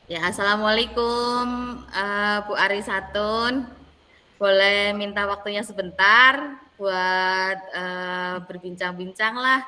Ya, Assalamualaikum, Bu Arisatun. Boleh minta waktunya sebentar buat berbincang-bincang lah.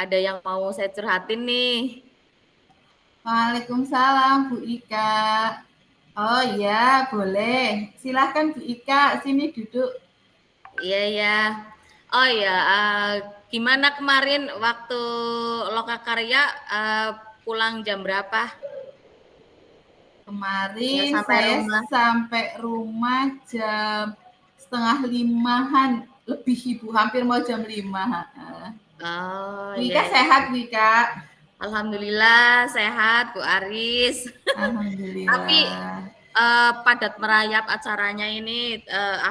Ada yang mau saya curhatin nih. Waalaikumsalam Bu Ika. Oh iya, boleh. Silahkan Bu Ika, sini duduk. Iya, ya. Oh ya, gimana kemarin waktu Lokakarya pulang jam berapa? Ya, Kemarin sampai saya rumah. sampai rumah jam setengah limahan, lebih Ibu, hampir mau jam 5. Oh, Bu iya, Ika iya. sehat, Bu Ika? Alhamdulillah sehat, Bu Aris. Tapi Alhamdulillah. padat merayap acaranya ini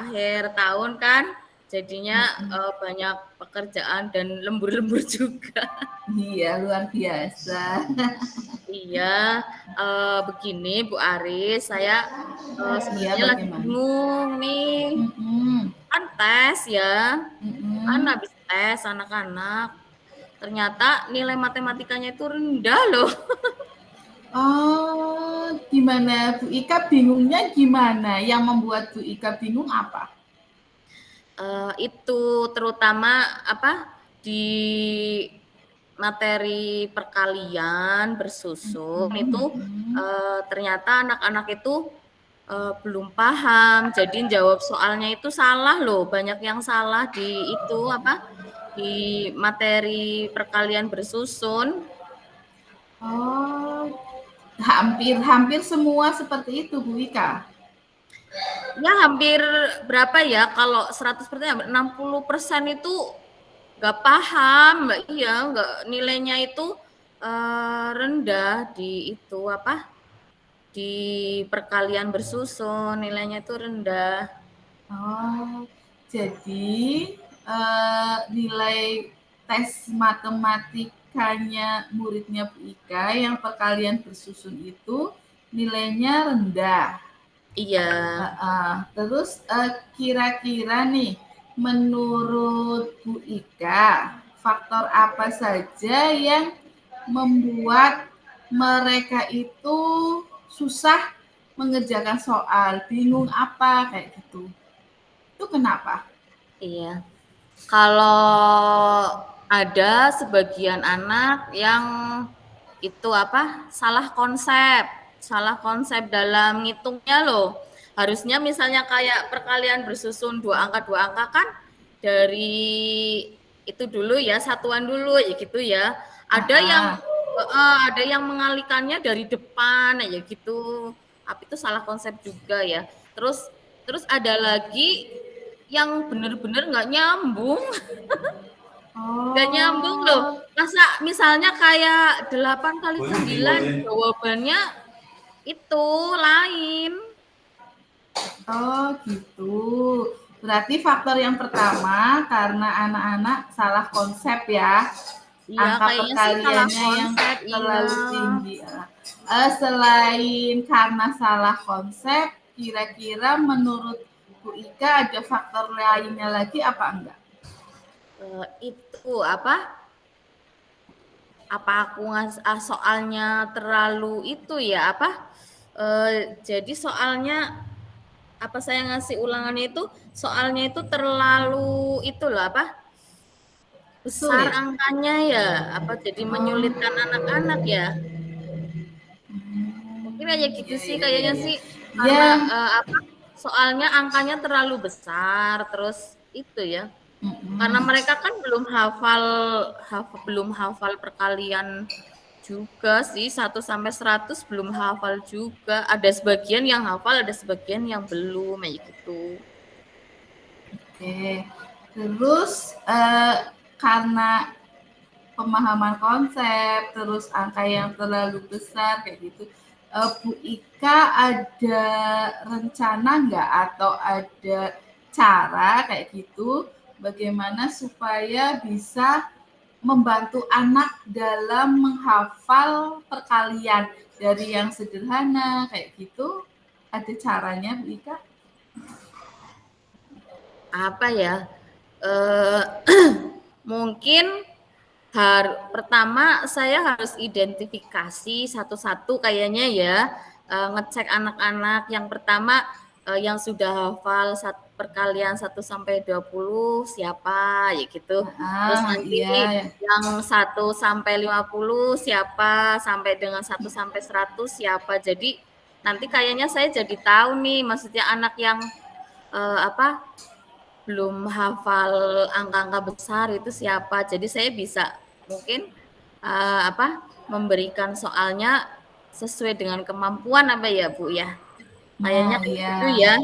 akhir tahun kan, jadinya banyak pekerjaan dan lembur-lembur juga. Iya, luar biasa. Iya, begini Bu Aris, saya Iya, sebenarnya lagi bagaimana? bingung nih. Mm-mm. Kan tes ya, kan Mm-mm. habis tes anak-anak, ternyata nilai matematikanya itu rendah loh. Oh, gimana Bu Ika bingungnya gimana? Yang membuat Bu Ika bingung apa? Itu terutama apa di materi perkalian bersusun itu ternyata anak-anak itu belum paham, jadi jawab soalnya itu salah loh, banyak yang salah di itu apa di materi perkalian bersusun. Oh, hampir semua seperti itu, Bu Ika. Ya hampir berapa ya kalau 100% 60% itu nggak paham, nggak iya, nggak nilainya itu rendah di itu apa di perkalian bersusun nilainya itu rendah. Oh, jadi nilai tes matematikanya muridnya Bu Ika yang perkalian bersusun itu nilainya rendah. Iya, Terus kira-kira nih, menurut Bu Ika, faktor apa saja yang membuat mereka itu susah mengerjakan soal, bingung apa kayak gitu? Itu kenapa? iya. Kalau ada sebagian anak yang itu apa salah konsep dalam ngitungnya loh. Harusnya misalnya kayak perkalian bersusun dua angka kan dari itu dulu ya, satuan dulu ya gitu ya. Ada yang Ah, ada yang mengalikannya dari depan ya gitu. Tapi itu salah konsep juga ya. Terus terus ada lagi yang bener-bener nggak nyambung. Nggak nyambung loh. oh, Masa misalnya kayak 8 kali 9 jawabannya itu lain. oh gitu. Berarti faktor yang pertama karena anak-anak salah konsep ya. Iya, Angka kayaknya sih salah perkaliannya yang konsep. Iya. terlalu tinggi. Selain karena salah konsep, kira-kira menurut Bu Ika ada faktor lainnya lagi apa enggak? Itu apa? Apa aku soalnya terlalu itu ya apa? Jadi soalnya apa saya ngasih ulangannya itu soalnya itu terlalu itulah apa? Besar Sulit. angkanya ya, apa jadi menyulitkan Oh, anak-anak ya? Mungkin aja gitu iya sih iya iya kayaknya iya. sih Ya, karena apa soalnya angkanya terlalu besar terus itu ya karena mm-mm. mereka kan belum hafal perkalian juga sih 1 sampai 100 belum hafal juga, ada sebagian yang hafal ada sebagian yang belum kayak gitu. Oke. Terus karena pemahaman konsep, terus angka yang terlalu besar kayak gitu. Bu Ika ada rencana nggak atau ada cara kayak gitu bagaimana supaya bisa membantu anak dalam menghafal perkalian dari yang sederhana kayak gitu? Ada caranya, Bu Ika? Apa ya, eh, mungkin Pertama saya harus identifikasi satu-satu kayaknya ya, ngecek anak-anak. Yang pertama, yang sudah hafal perkalian 1 sampai 20 siapa, ya gitu. Terus nanti Iya, yang 1 sampai 50 siapa, sampai dengan 1 sampai 100 siapa. Jadi nanti kayaknya saya jadi tahu nih, maksudnya anak yang belum hafal angka-angka besar itu siapa. Jadi saya bisa mungkin memberikan soalnya sesuai dengan kemampuan apa ya Bu ya. Kayaknya nah kayak iya. gitu ya.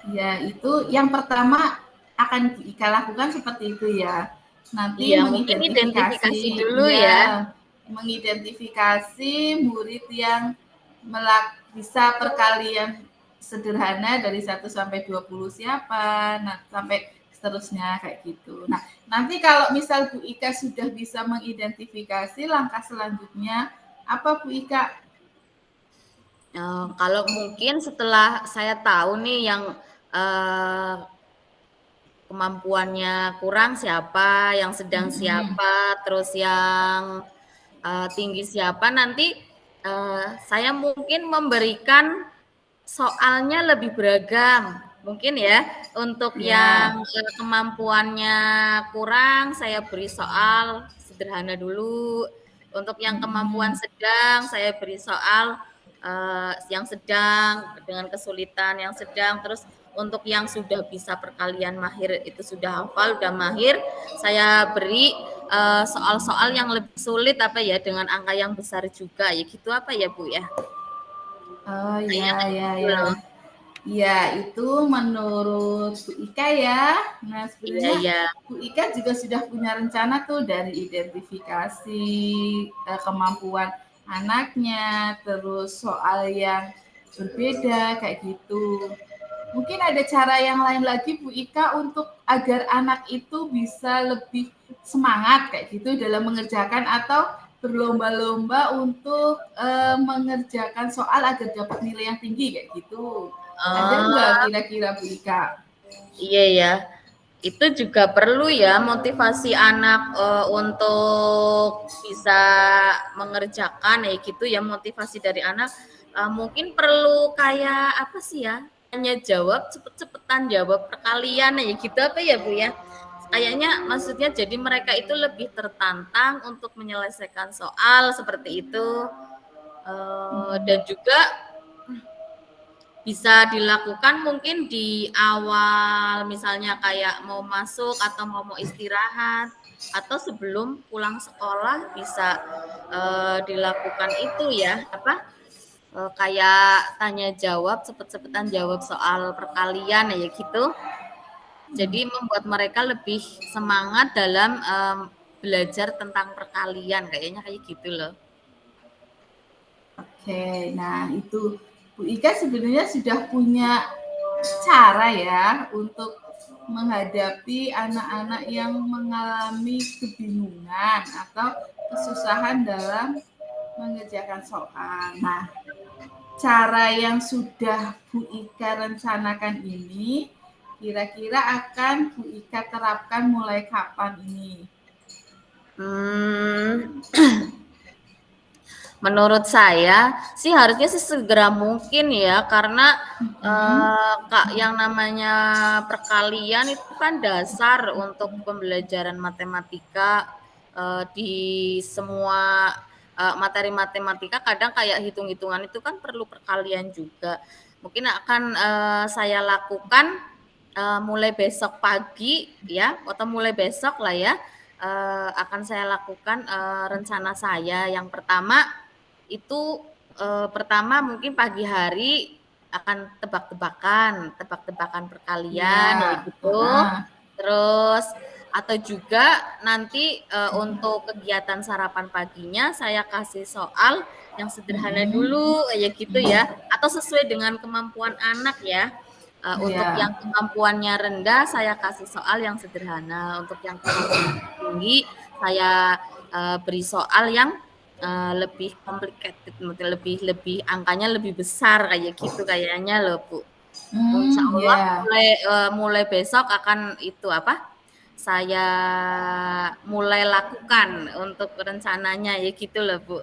Ya, itu yang pertama akan Ika lakukan seperti itu ya. Nanti Iya, mungkin identifikasi dulu ya. mengidentifikasi murid yang bisa perkalian sederhana dari 1 sampai 20 siapa, nah sampai seterusnya kayak gitu. Nah, nanti kalau misal Bu Ika sudah bisa mengidentifikasi, langkah selanjutnya apa Bu Ika? Kalau mungkin setelah saya tahu nih yang eh, kemampuannya kurang siapa, yang sedang Mm-mm. siapa, terus yang tinggi siapa, nanti saya mungkin memberikan soalnya lebih beragam. Mungkin ya, untuk Ya. yang kemampuannya kurang, saya beri soal sederhana dulu. Untuk yang kemampuan Mm-mm. sedang, saya beri soal yang sedang dengan kesulitan yang sedang. Terus untuk yang sudah bisa perkalian mahir itu sudah hafal, sudah mahir, saya beri soal-soal yang lebih sulit apa ya dengan angka yang besar juga ya gitu apa ya Bu ya. Oh Kayaknya ya, kayak ya, gitu ya. loh. Ya, itu menurut Bu Ika ya. Nah, Iya sebenarnya iya. Bu Ika juga sudah punya rencana tuh dari identifikasi kemampuan anaknya, terus soal yang berbeda kayak gitu. Mungkin ada cara yang lain lagi Bu Ika untuk agar anak itu bisa lebih semangat kayak gitu dalam mengerjakan atau berlomba-lomba untuk mengerjakan soal agar dapat nilai yang tinggi kayak gitu. Ada nggak Oh, kira-kira Bu Ika? iya ya. Itu juga perlu ya motivasi anak untuk bisa mengerjakan ya gitu ya motivasi dari anak. Mungkin perlu kayak apa sih ya? Tanya jawab cepet-cepetan jawab perkalian ya gitu apa ya Bu ya? Kayaknya maksudnya jadi mereka itu lebih tertantang untuk menyelesaikan soal seperti itu. Dan juga bisa dilakukan mungkin di awal misalnya kayak mau masuk atau mau istirahat atau sebelum pulang sekolah bisa dilakukan itu ya kayak tanya jawab cepet-cepetan jawab soal perkalian ya gitu. Jadi membuat mereka lebih semangat dalam belajar tentang perkalian kayaknya kayak gitu loh. Oke, nah itu Bu Ika sebenarnya sudah punya cara ya untuk menghadapi anak-anak yang mengalami kebingungan atau kesusahan dalam mengerjakan soal. Nah, cara yang sudah Bu Ika rencanakan ini kira-kira akan Bu Ika terapkan mulai kapan ini? Hmm, Menurut saya sih harusnya sih segera mungkin ya karena Hmm, Kak yang namanya perkalian itu kan dasar untuk pembelajaran matematika di semua materi matematika kadang kayak hitung-hitungan itu kan perlu perkalian juga. Mungkin akan saya lakukan mulai besok pagi ya atau mulai besok lah ya akan saya lakukan rencana saya yang pertama itu pertama mungkin pagi hari akan tebak-tebakan perkalian ya ya, gitu. Terus atau juga nanti untuk kegiatan sarapan paginya saya kasih soal yang sederhana dulu ya gitu ya atau sesuai dengan kemampuan anak ya. Untuk ya. yang kemampuannya rendah saya kasih soal yang sederhana, untuk yang kemampuan tinggi saya beri soal yang lebih complicated, lebih lebih angkanya lebih besar kayak gitu kayaknya loh Bu. Insya Allah Ya. mulai besok akan itu saya mulai lakukan untuk rencananya ya gitu loh Bu.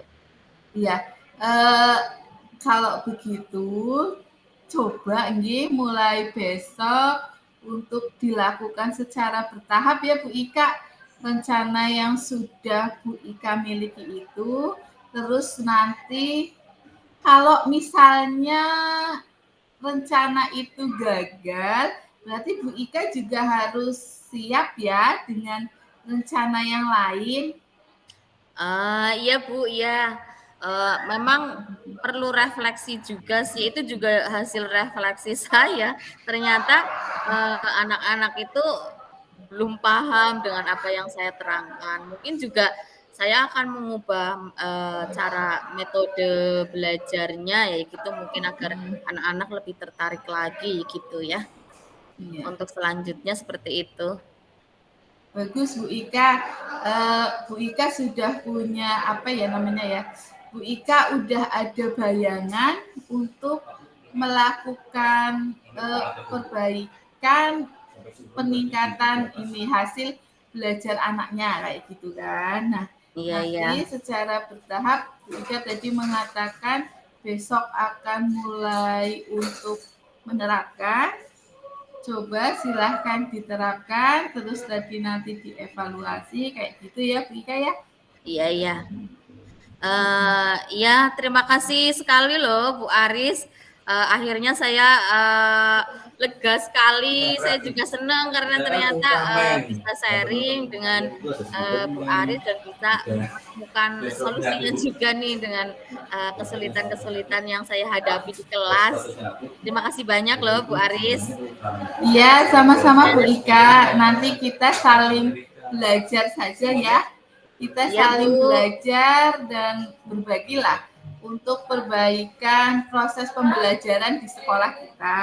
Iya, eee, kalau begitu coba nggih mulai besok untuk dilakukan secara bertahap ya Bu Ika, rencana yang sudah Bu Ika miliki itu, terus nanti kalau misalnya rencana itu gagal, berarti Bu Ika juga harus siap ya dengan rencana yang lain. Iya Bu, iya. Memang perlu refleksi juga sih, itu juga hasil refleksi saya. Ternyata anak-anak itu belum paham dengan apa yang saya terangkan. Mungkin juga saya akan mengubah cara metode belajarnya ya gitu mungkin agar anak-anak lebih tertarik lagi gitu ya. Iya. Untuk selanjutnya seperti itu. Bagus Bu Ika. Bu Ika sudah punya apa ya namanya ya? Bu Ika udah ada bayangan untuk melakukan perbaikan peningkatan ini hasil belajar anaknya kayak gitu kan. Nah, Iya, iya. nanti secara bertahap Bu Ika tadi mengatakan besok akan mulai untuk menerapkan. Coba silahkan diterapkan, terus tadi nanti dievaluasi kayak gitu ya Bu Ika ya. Iya, iya. Iya, terima kasih sekali loh Bu Aris. Akhirnya saya lega sekali. Saya juga senang karena ternyata bisa sharing dengan Bu Aris dan bisa menemukan solusinya juga nih dengan kesulitan-kesulitan yang saya hadapi di kelas. Terima kasih banyak loh Bu Aris. Iya, sama-sama Bu Ika. Nanti kita saling belajar saja ya. Kita Iya Bu. saling belajar dan berbagilah untuk perbaikan proses pembelajaran di sekolah kita.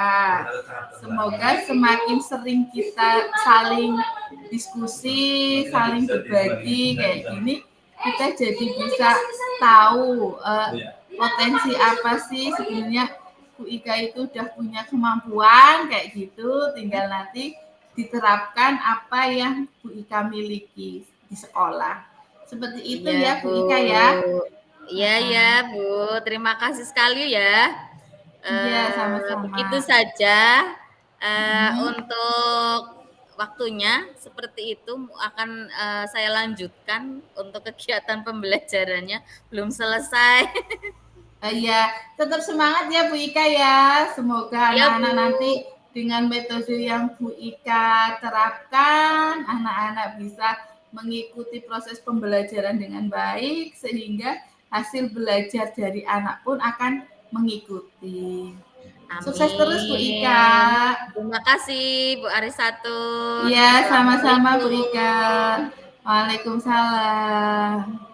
Semoga semakin sering kita saling diskusi, saling berbagi kayak gini, kita jadi bisa tahu potensi apa sih sebenarnya Bu Ika itu udah punya kemampuan kayak gitu, tinggal nanti diterapkan apa yang Bu Ika miliki di sekolah. Seperti itu Iya ya Bu. Bu Ika ya. Iya ya Bu. Terima kasih sekali ya. Iya, sama-sama. Begitu saja Hmm. untuk waktunya seperti itu akan saya lanjutkan untuk kegiatan pembelajarannya belum selesai. Iya, tetap semangat ya Bu Ika ya. Semoga Ya Bu. anak-anak nanti dengan metode yang Bu Ika terapkan, anak-anak bisa mengikuti proses pembelajaran dengan baik sehingga hasil belajar dari anak pun akan mengikuti. Sukses terus Bu Ika. Amin. Terima kasih Bu Arisatun. Iya, sama-sama Bu Assalamualaikum. Ika. Waalaikumsalam.